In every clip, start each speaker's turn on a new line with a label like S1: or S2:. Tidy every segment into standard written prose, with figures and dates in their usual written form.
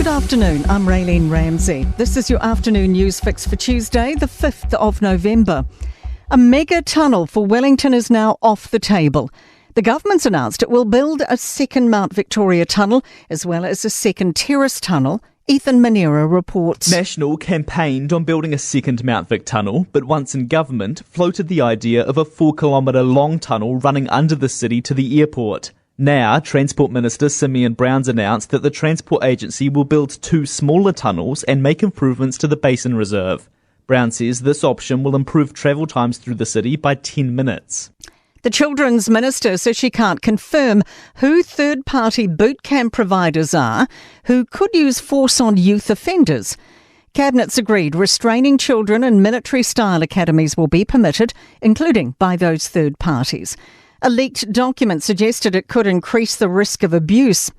S1: afternoon, I'm Raylene Ramsey. This is your afternoon news fix for Tuesday, the 5th of November. A mega tunnel for Wellington is now off the table. The government's announced it will build a second Mount Victoria tunnel as well as a second terrace tunnel. Ethan Manera reports.
S2: National campaigned on building a second Mount Vic tunnel, but once in government, floated the idea of a 4-kilometre long tunnel running under the city to the airport. Now, Transport Minister Simeon Brown's announced that the Transport Agency will build 2 smaller tunnels and make improvements to the Basin Reserve. Brown says this option will improve travel times through the city by 10 minutes.
S1: The Children's Minister says she can't confirm who third-party boot camp providers are who could use force on youth offenders. Cabinet's agreed restraining children in military-style academies will be permitted, including by those third parties. A leaked document suggested it could increase the risk of abuse.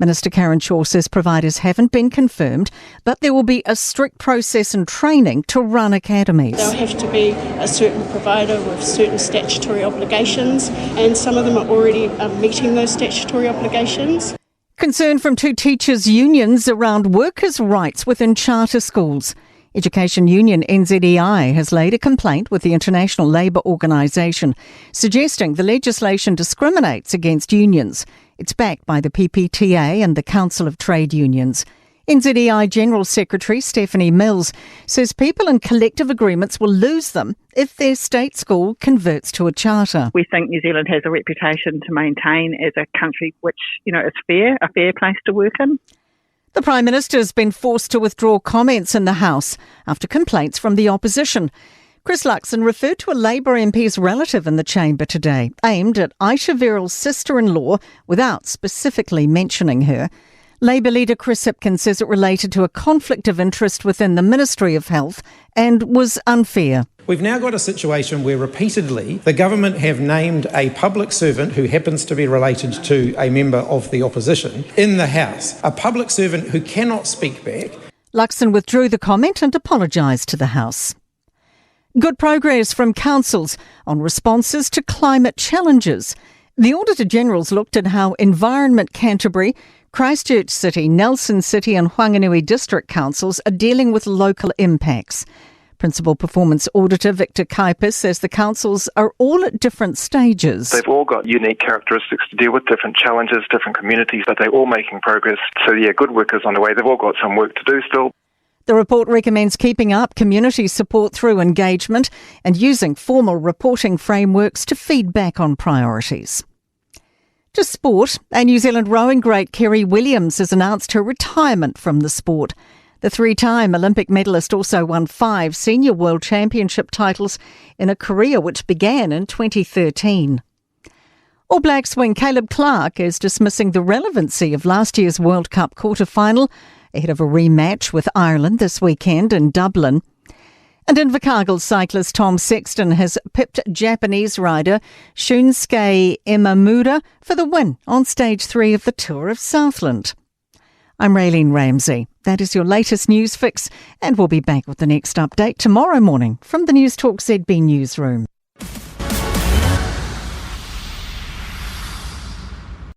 S1: Minister Karen Shaw says providers haven't been confirmed, but there will be a strict process and training to run academies.
S3: There'll have to be a certain provider with certain statutory obligations, and some of them are already meeting those statutory obligations.
S1: Concern from 2 teachers' unions around workers' rights within charter schools. Education Union NZEI has laid a complaint with the International Labour Organisation, suggesting the legislation discriminates against unions. It's backed by the PPTA and the Council of Trade Unions. NZEI General Secretary Stephanie Mills says people in collective agreements will lose them if their state school converts to a charter.
S4: We think New Zealand has a reputation to maintain as a country which, is fair, a fair place to work in.
S1: The Prime Minister has been forced to withdraw comments in the House after complaints from the opposition. Chris Luxon referred to a Labour MP's relative in the chamber today, aimed at Aisha Verrill's sister-in-law without specifically mentioning her. Labour leader Chris Hipkins says it related to a conflict of interest within the Ministry of Health and was unfair.
S5: We've now got a situation where repeatedly the government have named a public servant who happens to be related to a member of the opposition in the House, a public servant who cannot speak back. Luxon
S1: withdrew the comment and apologised to the House. Good progress from councils on responses to climate challenges. The Auditor General's looked at how Environment Canterbury, Christchurch City, Nelson City and Whanganui District Councils are dealing with local impacts. Principal Performance Auditor Victor Kuipers says the councils are all at different stages.
S6: They've all got unique characteristics to deal with, different challenges, different communities, but they're all making progress. So good work is on the way. They've all got some work to do still.
S1: The report recommends keeping up community support through engagement and using formal reporting frameworks to feed back on priorities. To sport, a New Zealand rowing great Kerry Williams has announced her retirement from the sport. The 3-time Olympic medalist also won 5 senior world championship titles in a career which began in 2013. All Blacks wing Caleb Clark is dismissing the relevancy of last year's World Cup quarter-final ahead of a rematch with Ireland this weekend in Dublin. And Invercargill cyclist Tom Sexton has pipped Japanese rider Shunsuke Imamura for the win on stage 3 of the Tour of Southland. I'm Raylene Ramsey. That is your latest news fix, and we'll be back with the next update tomorrow morning from the Newstalk ZB newsroom.